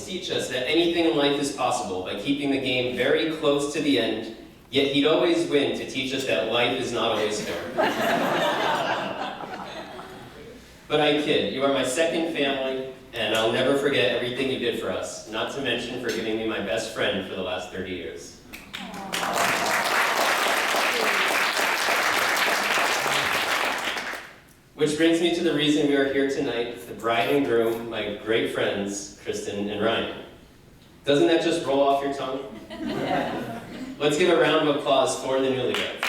teach us that anything in life is possible by keeping the game very close to the end, yet he'd always win to teach us that life is not always fair. But I kid, you are my second family, and I'll never forget everything you did for us, not to mention for giving me my best friend for the last 30 years. Which brings me to the reason we are here tonight, the bride and groom, my great friends, Cristin and Ryan. Doesn't that just roll off your tongue? Let's give a round of applause for the newlyweds.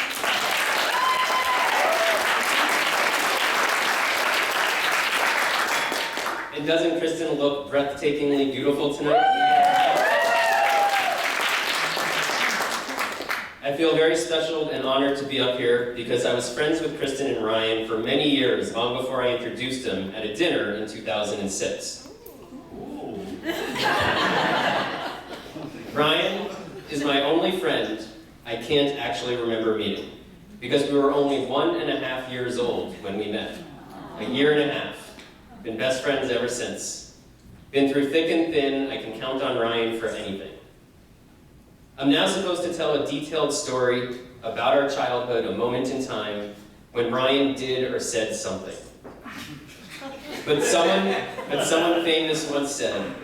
And doesn't Cristin look breathtakingly beautiful tonight? I feel very special and honored to be up here because I was friends with Cristin and Ryan for many years, long before I introduced them at a dinner in 2006. Ryan is my only friend I can't actually remember meeting, because we were only 1.5 years old when we met. 1.5 years. Been best friends ever since. Been through thick and thin, I can count on Ryan for anything. I'm now supposed to tell a detailed story about our childhood, a moment in time, when Ryan did or said something. But someone famous once said,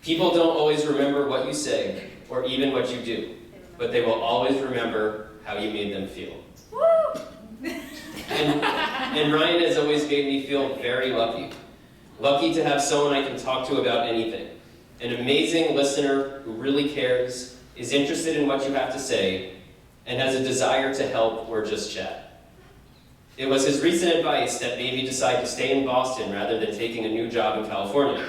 people don't always remember what you say, or even what you do, but they will always remember how you made them feel. And Ryan has always made me feel very lucky. Lucky to have someone I can talk to about anything. An amazing listener who really cares, is interested in what you have to say, and has a desire to help or just chat. It was his recent advice that made me decide to stay in Boston rather than taking a new job in California.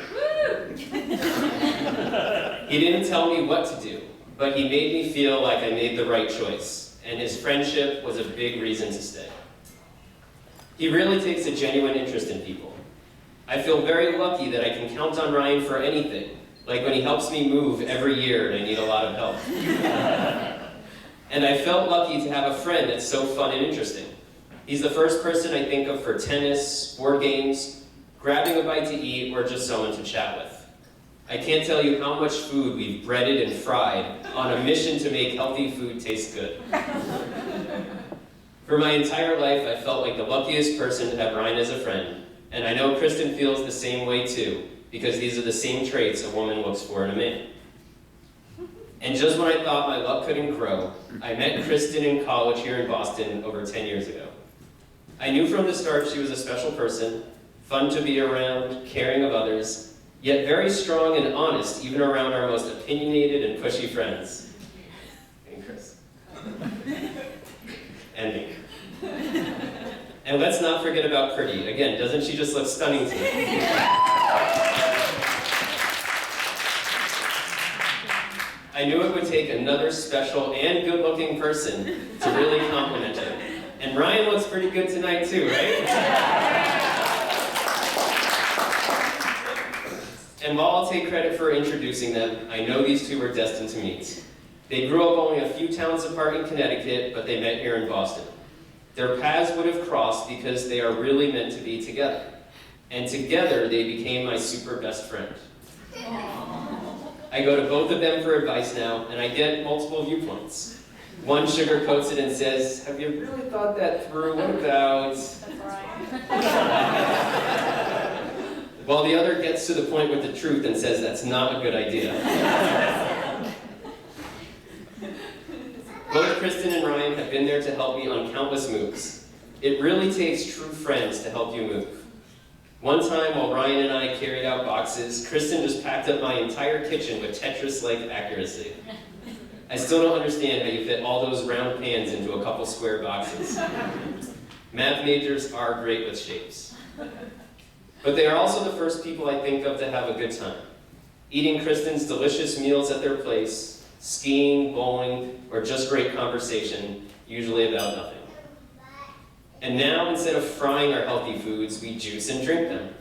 He didn't tell me what to do, but he made me feel like I made the right choice, and his friendship was a big reason to stay. He really takes a genuine interest in people. I feel very lucky that I can count on Ryan for anything, like when he helps me move every year and I need a lot of help. And I felt lucky to have a friend that's so fun and interesting. He's the first person I think of for tennis, board games, grabbing a bite to eat, or just someone to chat with. I can't tell you how much food we've breaded and fried on a mission to make healthy food taste good. For my entire life, I felt like the luckiest person to have Ryan as a friend, and I know Cristin feels the same way too, because these are the same traits a woman looks for in a man. And just when I thought my luck couldn't grow, I met Cristin in college here in Boston over 10 years ago. I knew from the start she was a special person, fun to be around, caring of others, yet very strong and honest even around our most opinionated and pushy friends. And Chris. And me. And let's not forget about Pretty. Again, doesn't she just look stunning tonight? I knew it would take another special and good-looking person to really compliment her. And Ryan looks pretty good tonight too, right? And while I'll take credit for introducing them, I know these two were destined to meet. They grew up only a few towns apart in Connecticut, but they met here in Boston. Their paths would have crossed because they are really meant to be together. And together, they became my super best friend. I go to both of them for advice now, and I get multiple viewpoints. One sugarcoats it and says, have you really thought that through? What about... While the other gets to the point with the truth and says that's not a good idea. Both Cristin and Ryan have been there to help me on countless moves. It really takes true friends to help you move. One time while Ryan and I carried out boxes, Cristin just packed up my entire kitchen with Tetris-like accuracy. I still don't understand how you fit all those round pans into a couple square boxes. Math majors are great with shapes. But they are also the first people I think of to have a good time. Eating Cristin's delicious meals at their place, skiing, bowling, or just great conversation, usually about nothing. And now, instead of frying our healthy foods, we juice and drink them.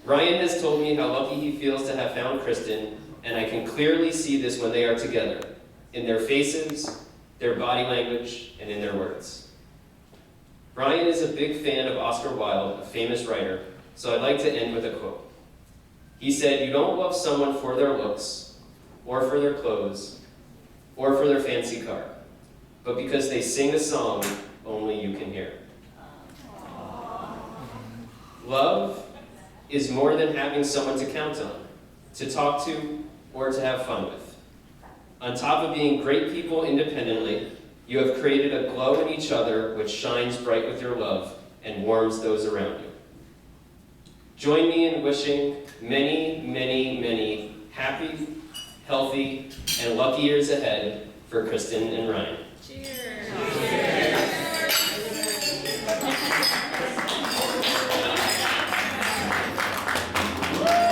Ryan has told me how lucky he feels to have found Cristin, and I can clearly see this when they are together, in their faces, their body language, and in their words. Ryan is a big fan of Oscar Wilde, a famous writer, so I'd like to end with a quote. He said, you don't love someone for their looks, or for their clothes, or for their fancy car, but because they sing a song only you can hear. Love is more than having someone to count on, to talk to, or to have fun with. On top of being great people independently, you have created a glow in each other which shines bright with your love and warms those around you. Join me in wishing many, many, many happy, healthy, and lucky years ahead for Cristin and Ryan. Cheers.